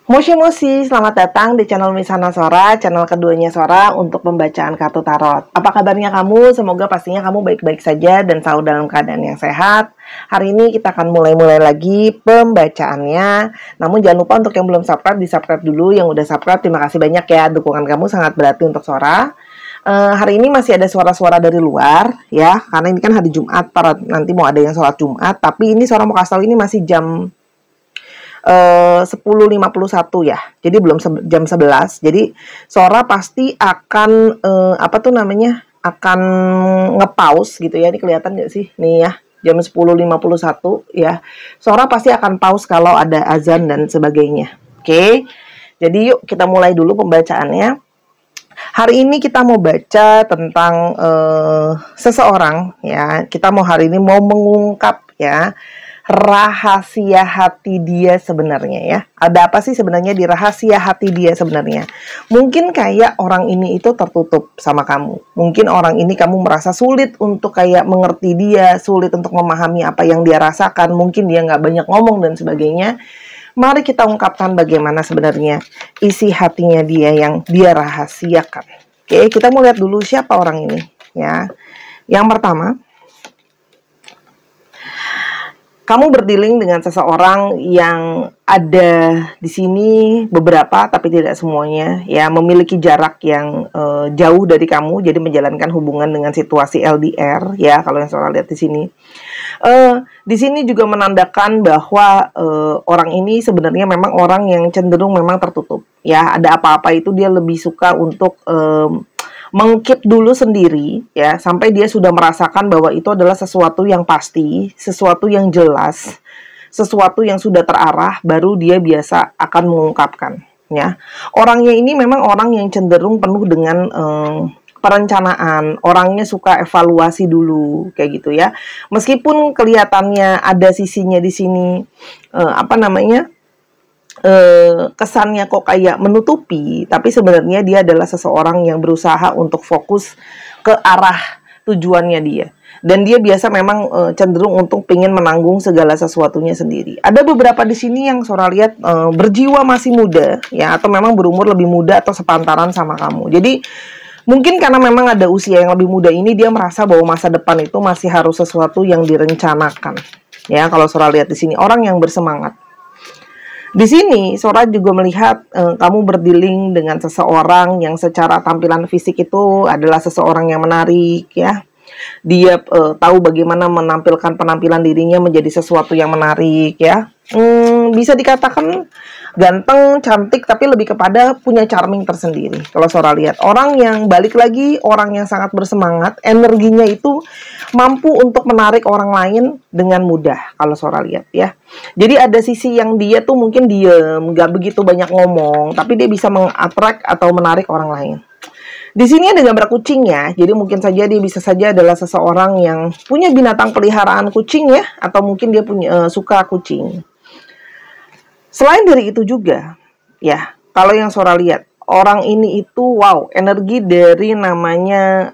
Moshi, selamat datang di channel Misana Sora, channel keduanya Sora untuk pembacaan kartu tarot. Apa kabarnya kamu? Semoga pastinya kamu baik-baik saja dan selalu dalam keadaan yang sehat. Hari ini kita akan mulai lagi pembacaannya. Namun jangan lupa untuk yang belum subscribe, di-subscribe dulu. Yang udah subscribe, terima kasih banyak ya. Dukungan kamu sangat berarti untuk Sora. Hari ini masih ada suara-suara dari luar ya, karena ini kan hari Jumat, nanti mau ada yang sholat Jumat. Tapi ini Sora mau kasih tahu ini masih jam 10.51 ya. Jadi belum jam 11. Jadi Sora pasti akan akan nge-pause gitu ya. Ini kelihatan nggak sih? Nih ya, jam 10.51 ya. Sora pasti akan pause kalau ada azan dan sebagainya. Oke. Jadi yuk kita mulai dulu pembacaannya. Hari ini kita mau baca tentang seseorang ya. Kita hari ini mau mengungkap ya rahasia hati dia sebenarnya ya. Ada apa sih sebenarnya di rahasia hati dia sebenarnya? Mungkin kayak orang ini itu tertutup sama kamu. Mungkin orang ini kamu merasa sulit untuk kayak mengerti dia, sulit untuk memahami apa yang dia rasakan. Mungkin dia nggak banyak ngomong dan sebagainya. Mari kita ungkapkan bagaimana sebenarnya isi hatinya dia yang dia rahasiakan. Oke, kita mau lihat dulu siapa orang ini ya. Yang pertama, kamu berdealing dengan seseorang yang ada di sini beberapa tapi tidak semuanya ya, memiliki jarak yang jauh dari kamu, jadi menjalankan hubungan dengan situasi LDR ya, kalau yang Sora lihat di sini. Di sini juga menandakan bahwa orang ini sebenarnya memang orang yang cenderung memang tertutup ya. Ada apa-apa itu dia lebih suka untuk mengkeep dulu sendiri ya, sampai dia sudah merasakan bahwa itu adalah sesuatu yang pasti, sesuatu yang jelas, sesuatu yang sudah terarah, baru dia biasa akan mengungkapkan ya. Orangnya ini memang orang yang cenderung penuh dengan perencanaan, orangnya suka evaluasi dulu kayak gitu ya. Meskipun kelihatannya ada sisinya di sini kesannya kok kayak menutupi, tapi sebenarnya dia adalah seseorang yang berusaha untuk fokus ke arah tujuannya dia. Dan dia biasa memang cenderung untuk pengen menanggung segala sesuatunya sendiri. Ada beberapa di sini yang Sora lihat berjiwa masih muda ya, atau memang berumur lebih muda atau sepantaran sama kamu. Jadi mungkin karena memang ada usia yang lebih muda ini, dia merasa bahwa masa depan itu masih harus sesuatu yang direncanakan. Ya, kalau Sora lihat di sini orang yang bersemangat. Di sini Sora juga melihat kamu berdealing dengan seseorang yang secara tampilan fisik itu adalah seseorang yang menarik ya. Dia tahu bagaimana menampilkan penampilan dirinya menjadi sesuatu yang menarik ya. Bisa dikatakan ganteng, cantik, tapi lebih kepada punya charming tersendiri. Kalau Sora lihat orang yang balik lagi, orang yang sangat bersemangat, energinya itu mampu untuk menarik orang lain dengan mudah. Kalau Sora lihat ya. Jadi ada sisi yang dia tuh mungkin diem, nggak begitu banyak ngomong, tapi dia bisa mengattract atau menarik orang lain. Di sini ada gambar kucing ya, jadi mungkin saja dia bisa saja adalah seseorang yang punya binatang peliharaan kucing ya, atau mungkin dia punya suka kucing. Selain dari itu juga, ya, kalau yang Sora lihat, orang ini itu wow, energi dari namanya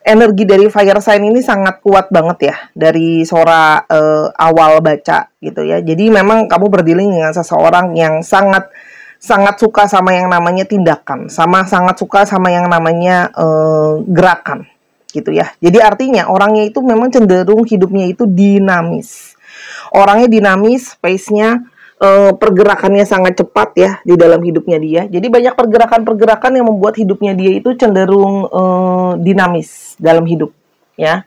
energi dari fire sign ini sangat kuat banget ya dari Sora awal baca gitu ya. Jadi memang kamu berdealing dengan seseorang yang sangat suka sama yang namanya tindakan, sangat suka sama yang namanya gerakan gitu ya. Jadi artinya orangnya itu memang cenderung hidupnya itu dinamis. Orangnya dinamis, pace-nya, pergerakannya sangat cepat ya di dalam hidupnya dia. Jadi banyak pergerakan-pergerakan yang membuat hidupnya dia itu cenderung dinamis dalam hidup ya.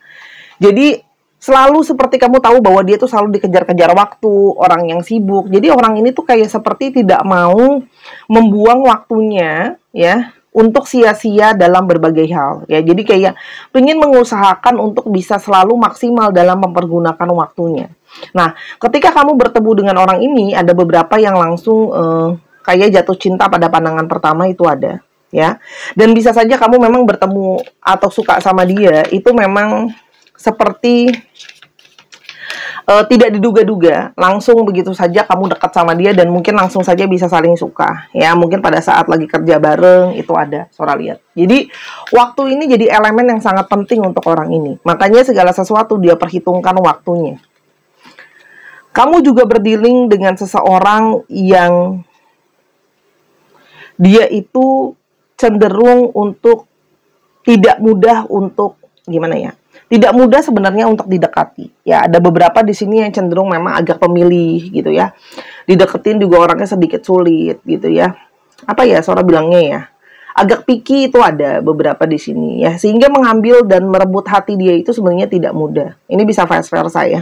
Jadi selalu seperti kamu tahu bahwa dia tuh selalu dikejar-kejar waktu, orang yang sibuk. Jadi orang ini tuh kayak seperti tidak mau membuang waktunya ya untuk sia-sia dalam berbagai hal ya. Jadi kayak pengen mengusahakan untuk bisa selalu maksimal dalam mempergunakan waktunya. Nah, ketika kamu bertemu dengan orang ini, ada beberapa yang langsung kayak jatuh cinta pada pandangan pertama itu ada ya. Dan bisa saja kamu memang bertemu atau suka sama dia itu memang seperti tidak diduga-duga, langsung begitu saja kamu dekat sama dia dan mungkin langsung saja bisa saling suka ya. Mungkin pada saat lagi kerja bareng itu ada Sora lihat. Jadi waktu ini jadi elemen yang sangat penting untuk orang ini. Makanya segala sesuatu dia perhitungkan waktunya. Kamu juga berdealing dengan seseorang yang dia itu cenderung untuk tidak mudah untuk gimana ya? Tidak mudah sebenarnya untuk didekati. Ya, ada beberapa di sini yang cenderung memang agak pemilih gitu ya. Dideketin juga orangnya sedikit sulit gitu ya. Apa ya Sora bilangnya ya? Agak picky itu ada beberapa di sini ya. Sehingga mengambil dan merebut hati dia itu sebenarnya tidak mudah. Ini bisa vice versa ya.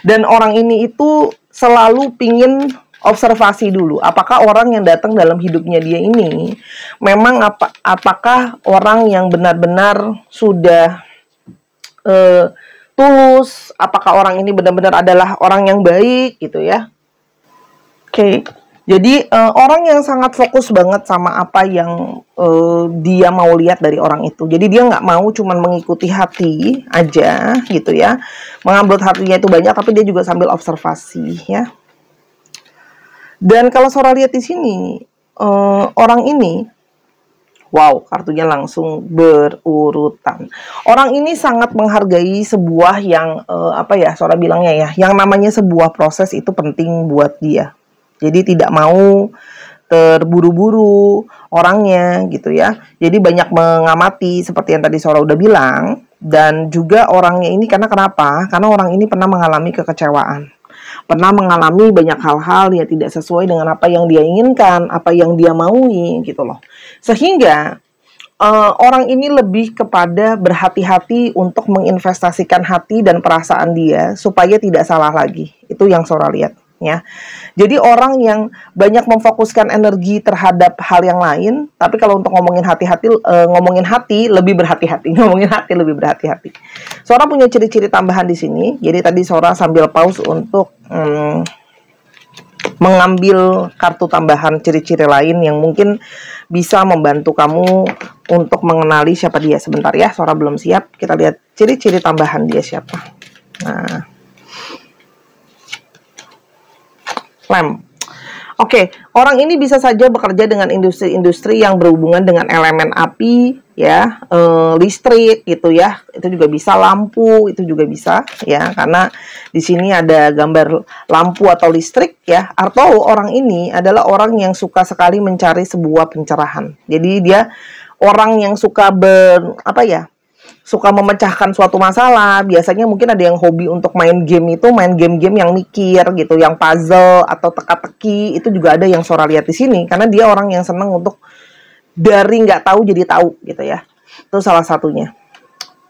Dan orang ini itu selalu pingin observasi dulu. Apakah orang yang datang dalam hidupnya dia ini memang apakah orang yang benar-benar sudah tulus? Apakah orang ini benar-benar adalah orang yang baik gitu ya? Oke. Jadi orang yang sangat fokus banget sama apa yang dia mau lihat dari orang itu. Jadi dia nggak mau cuman mengikuti hati aja gitu ya. Mengambil hatinya itu banyak, tapi dia juga sambil observasi ya. Dan kalau Sora lihat di sini, orang ini, wow, kartunya langsung berurutan. Orang ini sangat menghargai sebuah yang, apa ya, Sora bilangnya ya, yang namanya sebuah proses itu penting buat dia. Jadi tidak mau terburu-buru orangnya gitu ya. Jadi banyak mengamati seperti yang tadi Sora udah bilang. Dan juga orangnya ini karena kenapa? Karena orang ini pernah mengalami kekecewaan. Pernah mengalami banyak hal-hal yang tidak sesuai dengan apa yang dia inginkan, apa yang dia maui gitu loh. Sehingga orang ini lebih kepada berhati-hati untuk menginvestasikan hati dan perasaan dia supaya tidak salah lagi. Itu yang Sora lihat ya. Jadi orang yang banyak memfokuskan energi terhadap hal yang lain, tapi kalau untuk ngomongin hati lebih berhati-hati, ngomongin hati lebih berhati-hati. Sora punya ciri-ciri tambahan di sini. Jadi tadi Sora sambil pause untuk mengambil kartu tambahan ciri-ciri lain yang mungkin bisa membantu kamu untuk mengenali siapa dia. Sebentar ya, Sora belum siap. Kita lihat ciri-ciri tambahan dia siapa. Nah, Oke, orang ini bisa saja bekerja dengan industri-industri yang berhubungan dengan elemen api, ya, listrik, gitu ya. Itu juga bisa lampu, itu juga bisa, ya, karena di sini ada gambar lampu atau listrik, ya. Atau orang ini adalah orang yang suka sekali mencari sebuah pencerahan. Jadi dia orang yang suka suka memecahkan suatu masalah. Biasanya mungkin ada yang hobi untuk main game itu, main game-game yang mikir gitu, yang puzzle atau teka-teki, itu juga ada yang Sora lihat di sini. Karena dia orang yang senang untuk dari nggak tahu jadi tahu gitu ya. Itu salah satunya.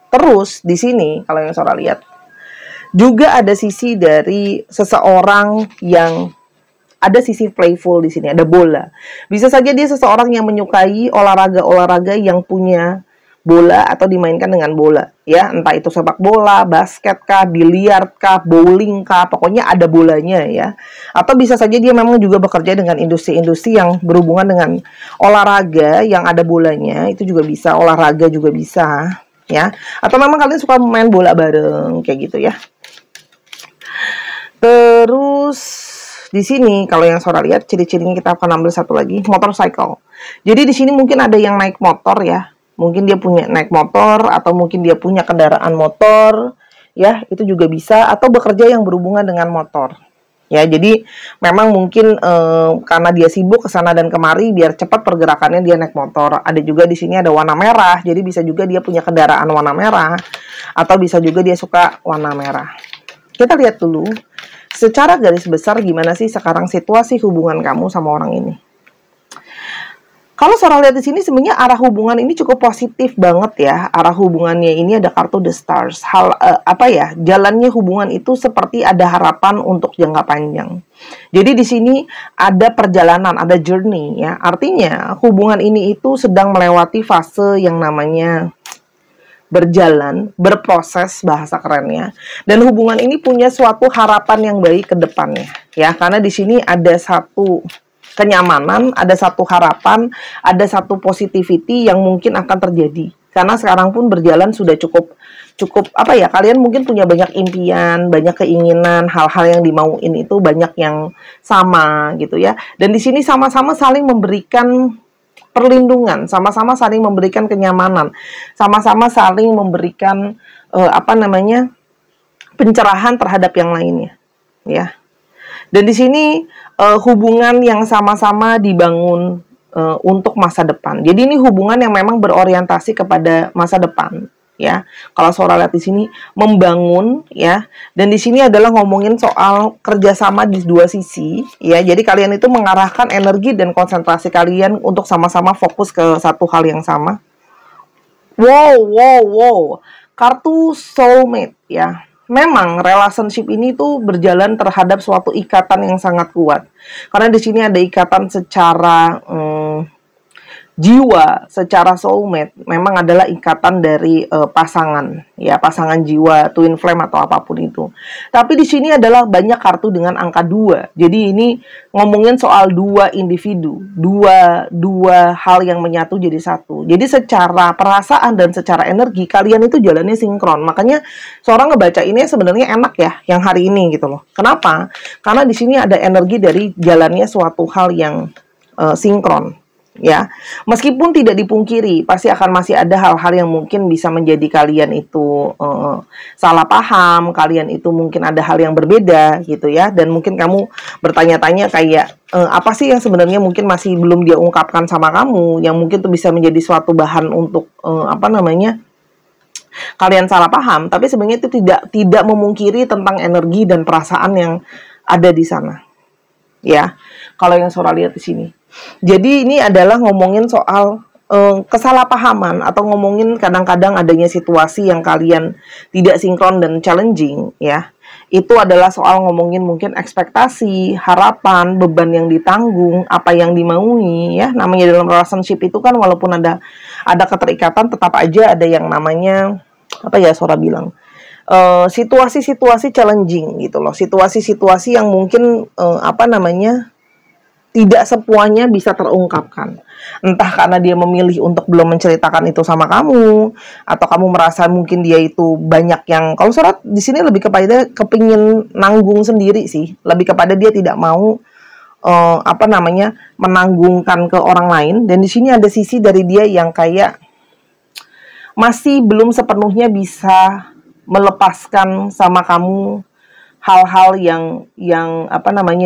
Terus di sini kalau yang Sora lihat juga ada sisi dari seseorang yang ada sisi playful di sini, ada bola. Bisa saja dia seseorang yang menyukai olahraga-olahraga yang punya bola atau dimainkan dengan bola, ya, entah itu sepak bola, basket kah, biliar kah, bowling kah, pokoknya ada bolanya ya. Atau bisa saja dia memang juga bekerja dengan industri-industri yang berhubungan dengan olahraga yang ada bolanya, itu juga bisa, olahraga juga bisa, ya. Atau memang kalian suka main bola bareng kayak gitu ya. Terus di sini kalau yang Sora lihat ciri-cirinya, kita akan ambil satu lagi, motorcycle. Jadi di sini mungkin ada yang naik motor ya. Mungkin dia punya naik motor, atau mungkin dia punya kendaraan motor, ya, itu juga bisa, atau bekerja yang berhubungan dengan motor. Ya, jadi memang mungkin karena dia sibuk kesana dan kemari, biar cepat pergerakannya dia naik motor. Ada juga di sini ada warna merah, jadi bisa juga dia punya kendaraan warna merah, atau bisa juga dia suka warna merah. Kita lihat dulu, secara garis besar gimana sih sekarang situasi hubungan kamu sama orang ini. Kalau Sora lihat di sini sebenarnya arah hubungan ini cukup positif banget ya. Arah hubungannya ini ada kartu The Stars. Jalannya hubungan itu seperti ada harapan untuk jangka panjang. Jadi di sini ada perjalanan, ada journey ya. Artinya hubungan ini itu sedang melewati fase yang namanya berjalan, berproses, bahasa kerennya. Dan hubungan ini punya suatu harapan yang baik ke depannya ya. Karena di sini ada satu kenyamanan, ada satu harapan, ada satu positivity yang mungkin akan terjadi. Karena sekarang pun berjalan sudah cukup kalian mungkin punya banyak impian, banyak keinginan, hal-hal yang dimauin itu banyak yang sama gitu ya. Dan di sini sama-sama saling memberikan perlindungan, sama-sama saling memberikan kenyamanan, sama-sama saling memberikan pencerahan terhadap yang lainnya, ya. Dan di sini hubungan yang sama-sama dibangun untuk masa depan. Jadi ini hubungan yang memang berorientasi kepada masa depan, ya. Kalau Sora lihat di sini membangun, ya. Dan di sini adalah ngomongin soal kerjasama di dua sisi, ya. Jadi kalian itu mengarahkan energi dan konsentrasi kalian untuk sama-sama fokus ke satu hal yang sama. Wow. Kartu soulmate, ya. Memang relationship ini tuh berjalan terhadap suatu ikatan yang sangat kuat. Karena di sini ada ikatan secara jiwa, secara soulmate, memang adalah ikatan dari pasangan, ya, pasangan jiwa, twin flame atau apapun itu. Tapi di sini adalah banyak kartu dengan angka 2. Jadi ini ngomongin soal dua individu, dua hal yang menyatu jadi satu. Jadi secara perasaan dan secara energi kalian itu jalannya sinkron. Makanya seorang ngebaca ini sebenarnya enak ya yang hari ini gitu loh. Kenapa? Karena di sini ada energi dari jalannya suatu hal yang sinkron. Ya, meskipun tidak dipungkiri, pasti akan masih ada hal-hal yang mungkin bisa menjadi kalian itu salah paham, kalian itu mungkin ada hal yang berbeda gitu ya, dan mungkin kamu bertanya-tanya kayak apa sih yang sebenarnya mungkin masih belum dia ungkapkan sama kamu, yang mungkin tuh bisa menjadi suatu bahan untuk kalian salah paham, tapi sebenarnya itu tidak memungkiri tentang energi dan perasaan yang ada di sana. Ya, kalau yang Sora lihat di sini. Jadi ini adalah ngomongin soal kesalahpahaman atau ngomongin kadang-kadang adanya situasi yang kalian tidak sinkron dan challenging, ya. Itu adalah soal ngomongin mungkin ekspektasi, harapan, beban yang ditanggung, apa yang dimaui, ya. Namanya dalam relationship itu kan walaupun ada keterikatan, tetap aja ada yang namanya apa ya Sora bilang, situasi-situasi challenging gitu loh, situasi-situasi yang mungkin tidak semuanya bisa terungkapkan. Entah karena dia memilih untuk belum menceritakan itu sama kamu, atau kamu merasa mungkin dia itu banyak yang, kalau Sora di sini lebih kepada kepingin nanggung sendiri sih, lebih kepada dia tidak mau menanggungkan ke orang lain. Dan di sini ada sisi dari dia yang kayak masih belum sepenuhnya bisa melepaskan sama kamu hal-hal yang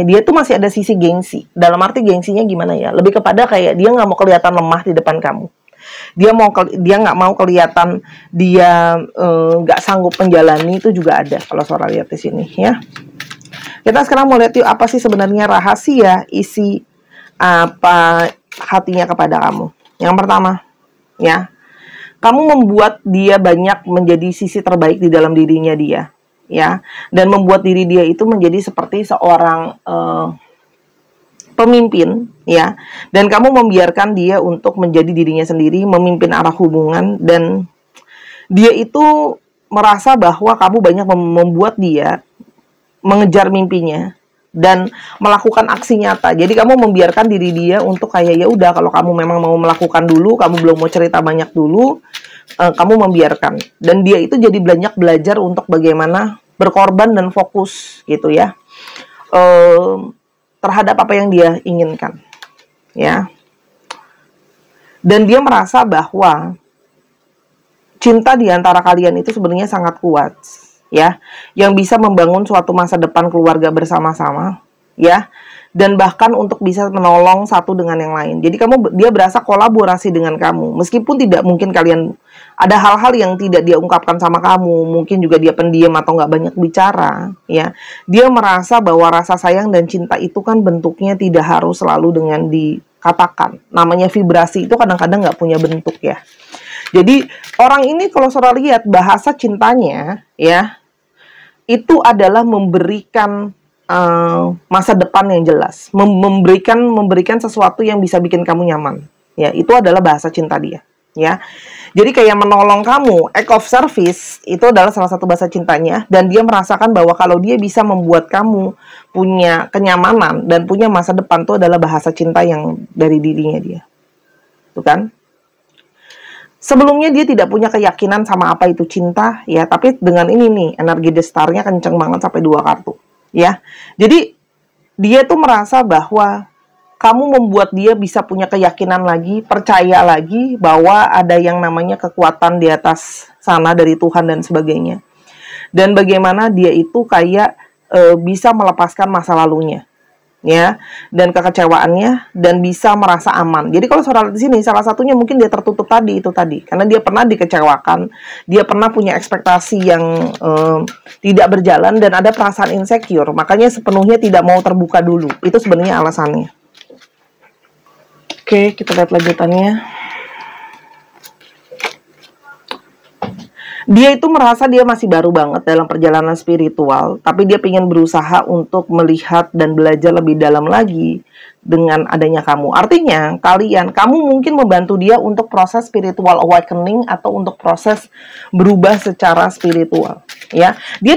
dia tuh masih ada sisi gengsi. Dalam arti gengsinya gimana ya? Lebih kepada kayak dia nggak mau kelihatan lemah di depan kamu. Dia nggak mau kelihatan dia nggak sanggup menjalani, itu juga ada kalau Sora lihat di sini ya. Kita sekarang mau lihat yuk apa sih sebenarnya rahasia isi apa hatinya kepada kamu. Yang pertama, ya, kamu membuat dia banyak menjadi sisi terbaik di dalam dirinya dia. Ya, dan membuat diri dia itu menjadi seperti seorang pemimpin, ya, dan kamu membiarkan dia untuk menjadi dirinya sendiri, memimpin arah hubungan, dan dia itu merasa bahwa kamu banyak membuat dia mengejar mimpinya dan melakukan aksi nyata. Jadi kamu membiarkan diri dia untuk kayak ya udah, kalau kamu memang mau melakukan dulu, kamu belum mau cerita banyak dulu, kamu membiarkan. Dan dia itu jadi banyak belajar untuk bagaimana berkorban dan fokus gitu ya, terhadap apa yang dia inginkan, ya. Dan dia merasa bahwa cinta di antara kalian itu sebenarnya sangat kuat, ya, yang bisa membangun suatu masa depan keluarga bersama-sama, ya, dan bahkan untuk bisa menolong satu dengan yang lain. Jadi dia berasa kolaborasi dengan kamu, meskipun tidak mungkin kalian ada hal-hal yang tidak dia ungkapkan sama kamu, mungkin juga dia pendiam atau nggak banyak bicara, ya. Dia merasa bahwa rasa sayang dan cinta itu kan bentuknya tidak harus selalu dengan dikatakan. Namanya vibrasi itu kadang-kadang nggak punya bentuk, ya. Jadi orang ini kalau Sora lihat bahasa cintanya, ya, itu adalah memberikan masa depan yang jelas, memberikan sesuatu yang bisa bikin kamu nyaman, ya. Itu adalah bahasa cinta dia, ya. Jadi kayak menolong kamu, act of service itu adalah salah satu bahasa cintanya, dan dia merasakan bahwa kalau dia bisa membuat kamu punya kenyamanan dan punya masa depan, itu adalah bahasa cinta yang dari dirinya dia, tuh kan? Sebelumnya dia tidak punya keyakinan sama apa itu cinta, ya, tapi dengan ini nih energi The Star-nya kenceng banget sampai 2 kartu. Ya, jadi dia tuh merasa bahwa kamu membuat dia bisa punya keyakinan lagi, percaya lagi bahwa ada yang namanya kekuatan di atas sana dari Tuhan dan sebagainya. Dan bagaimana dia itu kayak bisa melepaskan masa lalunya, ya, dan kekecewaannya, dan bisa merasa aman. Jadi kalau saudara di sini salah satunya mungkin dia tertutup tadi, itu tadi, karena dia pernah dikecewakan, dia pernah punya ekspektasi yang tidak berjalan dan ada perasaan insecure, makanya sepenuhnya tidak mau terbuka dulu. Itu sebenarnya alasannya. Oke, kita lihat lanjutannya. Dia itu merasa dia masih baru banget dalam perjalanan spiritual, tapi dia ingin berusaha untuk melihat dan belajar lebih dalam lagi dengan adanya kamu. Artinya, kamu mungkin membantu dia untuk proses spiritual awakening atau untuk proses berubah secara spiritual. Ya, dia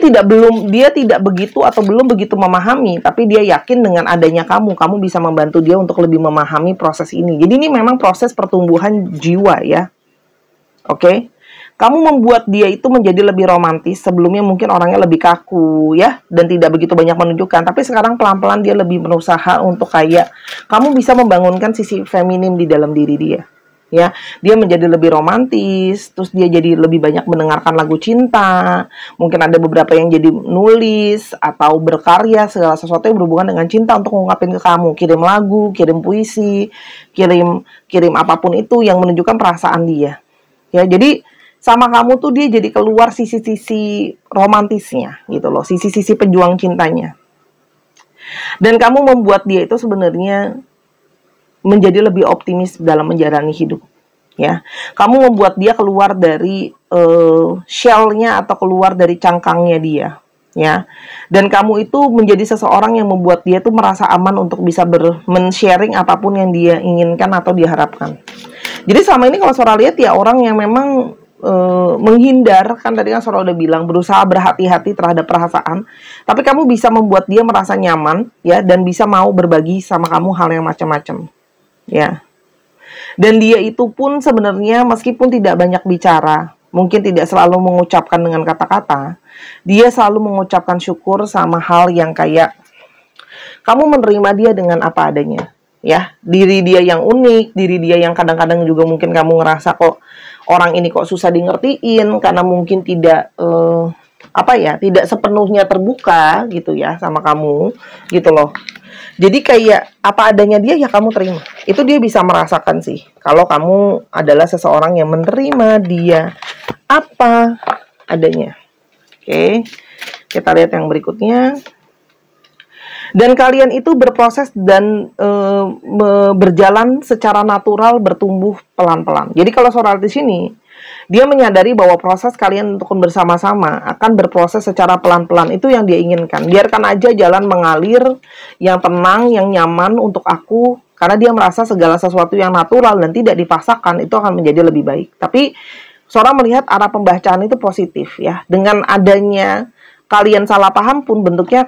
tidak begitu atau belum begitu memahami, tapi dia yakin dengan adanya kamu bisa membantu dia untuk lebih memahami proses ini. Jadi ini memang proses pertumbuhan jiwa ya. Oke. Kamu membuat dia itu menjadi lebih romantis. Sebelumnya mungkin orangnya lebih kaku ya, dan tidak begitu banyak menunjukkan. Tapi sekarang pelan-pelan dia lebih berusaha untuk kayak kamu bisa membangunkan sisi feminim di dalam diri dia. Ya, dia menjadi lebih romantis, terus dia jadi lebih banyak mendengarkan lagu cinta. Mungkin ada beberapa yang jadi nulis atau berkarya segala sesuatu yang berhubungan dengan cinta untuk mengungkapin ke kamu. Kirim lagu, kirim puisi, kirim apapun itu yang menunjukkan perasaan dia. Ya, jadi sama kamu tuh dia jadi keluar sisi-sisi romantisnya gitu loh, sisi-sisi pejuang cintanya. Dan kamu membuat dia itu sebenarnya menjadi lebih optimis dalam menjalani hidup. Ya, kamu membuat dia keluar dari shell-nya atau keluar dari cangkangnya dia. Ya, dan kamu itu menjadi seseorang yang membuat dia tuh merasa aman untuk bisa men-sharing apapun yang dia inginkan atau diharapkan. Jadi selama ini kalau saudara lihat ya orang yang memang menghindar, kan tadi kan saudara udah bilang berusaha berhati-hati terhadap perasaan, tapi kamu bisa membuat dia merasa nyaman ya, dan bisa mau berbagi sama kamu hal yang macam-macam ya. Dan dia itu pun sebenarnya meskipun tidak banyak bicara, mungkin tidak selalu mengucapkan dengan kata-kata, dia selalu mengucapkan syukur sama hal yang kayak kamu menerima dia dengan apa adanya ya, diri dia yang unik, diri dia yang kadang-kadang juga mungkin kamu ngerasa kok orang ini kok susah di ngertiin karena mungkin tidak tidak sepenuhnya terbuka gitu ya sama kamu gitu loh. Jadi kayak apa adanya dia ya kamu terima. Itu dia bisa merasakan sih kalau kamu adalah seseorang yang menerima dia apa adanya. Oke. Kita lihat yang berikutnya. Dan kalian itu berproses dan berjalan secara natural, bertumbuh pelan-pelan. Jadi kalau saudara di sini, dia menyadari bahwa proses kalian untuk bersama-sama akan berproses secara pelan-pelan. Itu yang dia inginkan. Biarkan aja jalan mengalir, yang tenang, yang nyaman untuk aku. Karena dia merasa segala sesuatu yang natural dan tidak dipaksakan, itu akan menjadi lebih baik. Tapi saudara melihat arah pembacaan itu positif ya. Dengan adanya kalian salah paham pun bentuknya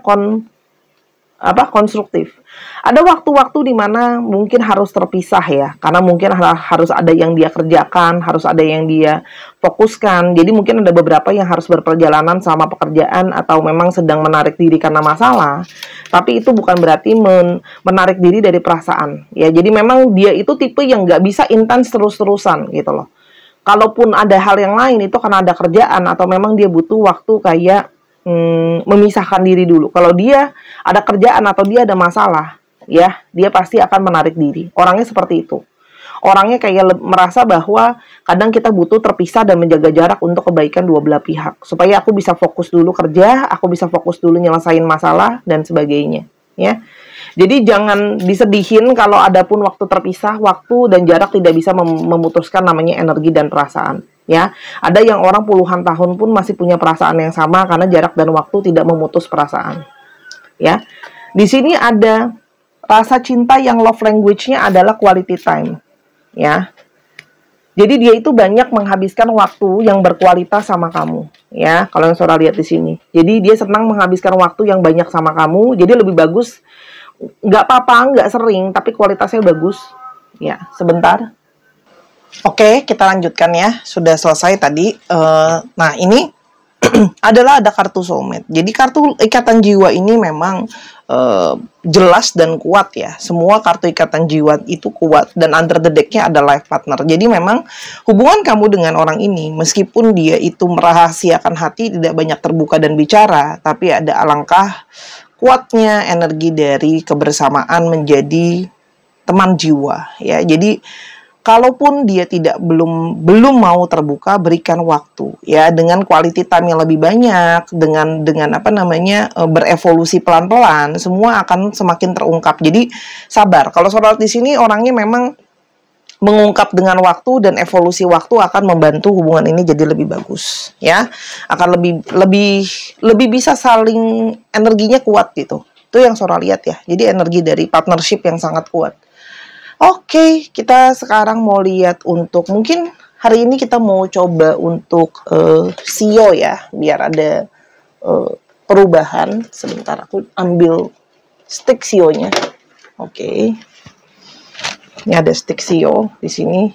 konstruktif. Ada waktu-waktu di mana mungkin harus terpisah ya, karena mungkin harus ada yang dia kerjakan, harus ada yang dia fokuskan. Jadi mungkin ada beberapa yang harus berperjalanan sama pekerjaan atau memang sedang menarik diri karena masalah. Tapi itu bukan berarti menarik diri dari perasaan. Ya, jadi memang dia itu tipe yang nggak bisa intens terus-terusan gitu loh. Kalaupun ada hal yang lain itu karena ada kerjaan atau memang dia butuh waktu kayak memisahkan diri dulu. Kalau dia ada kerjaan atau dia ada masalah, ya, dia pasti akan menarik diri. Orangnya seperti itu. Orangnya kayak merasa bahwa kadang kita butuh terpisah dan menjaga jarak untuk kebaikan dua belah pihak. Supaya aku bisa fokus dulu kerja, aku bisa fokus dulu nyelesain masalah, dan sebagainya. Ya. Jadi jangan disedihin kalau ada pun waktu terpisah, waktu dan jarak tidak bisa memutuskan namanya energi dan perasaan. Ya, ada yang orang puluhan tahun pun masih punya perasaan yang sama karena jarak dan waktu tidak memutus perasaan. Ya, di sini ada rasa cinta yang love language-nya adalah quality time. Ya, jadi dia itu banyak menghabiskan waktu yang berkualitas sama kamu. Ya, kalau yang saudara lihat di sini. Jadi dia senang menghabiskan waktu yang banyak sama kamu. Jadi lebih bagus, nggak apa-apa, nggak sering, tapi kualitasnya bagus. Ya, sebentar. Oke, kita lanjutkan ya. Sudah selesai tadi. Nah, ini adalah ada kartu soulmate. Jadi kartu ikatan jiwa ini memang jelas dan kuat ya. Semua kartu ikatan jiwa itu kuat, dan under the deck-nya ada life partner. Jadi memang hubungan kamu dengan orang ini, meskipun dia itu merahasiakan hati, tidak banyak terbuka dan bicara, tapi ada alangkah kuatnya energi dari kebersamaan menjadi teman jiwa ya. Jadi kalaupun dia belum mau terbuka, berikan waktu ya, dengan quality time yang lebih banyak, dengan berevolusi pelan-pelan, semua akan semakin terungkap. Jadi sabar. Kalau saudara di sini orangnya memang mengungkap dengan waktu, dan evolusi waktu akan membantu hubungan ini jadi lebih bagus ya. Akan lebih bisa saling, energinya kuat gitu. Itu yang saudara lihat ya. Jadi energi dari partnership yang sangat kuat. Oke, kita sekarang mau lihat untuk, mungkin hari ini kita mau coba untuk Sio ya, biar ada perubahan. Sebentar, aku ambil stick Sionya. Oke. Ini ada stick Sio di sini.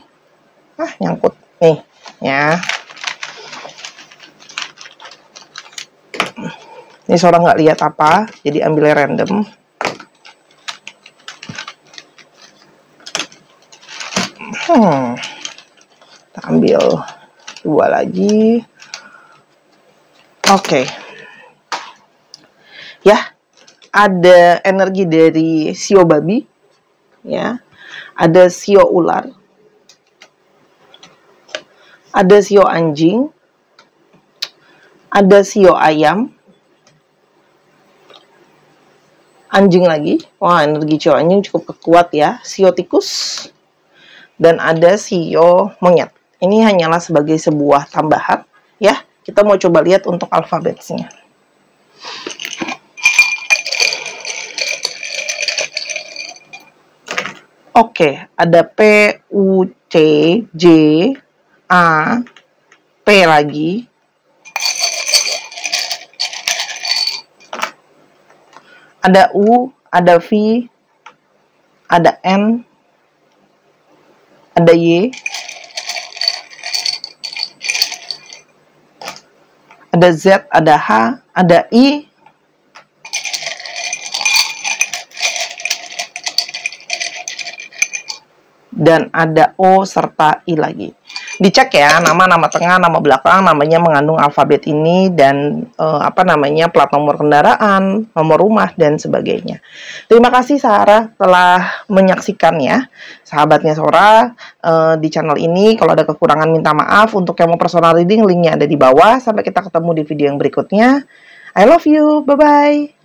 Nyangkut nih ya. Ini seorang nggak lihat apa, jadi ambilnya random. Kita ambil 2 lagi. Oke. Ya, ada energi dari Sio babi. Ya. Ada Sio ular. Ada Sio anjing. Ada Sio ayam. Anjing lagi. Wah, energi Sio anjing cukup kuat ya. Sio tikus. Dan ada Sio monyet. Ini hanyalah sebagai sebuah tambahan ya. Kita mau coba lihat untuk alfabetnya. Oke, ada P, U, C, J, A, P lagi. Ada U, ada V, ada N, ada Y, ada Z, ada H, ada I, dan ada O serta I lagi. Dicek ya, nama tengah, nama belakang, namanya mengandung alfabet ini, dan plat nomor kendaraan, nomor rumah, dan sebagainya. Terima kasih Sarah telah menyaksikan ya, sahabatnya Sora di channel ini. Kalau ada kekurangan minta maaf. Untuk yang mau personal reading, linknya ada di bawah. Sampai kita ketemu di video yang berikutnya. I love you, bye-bye.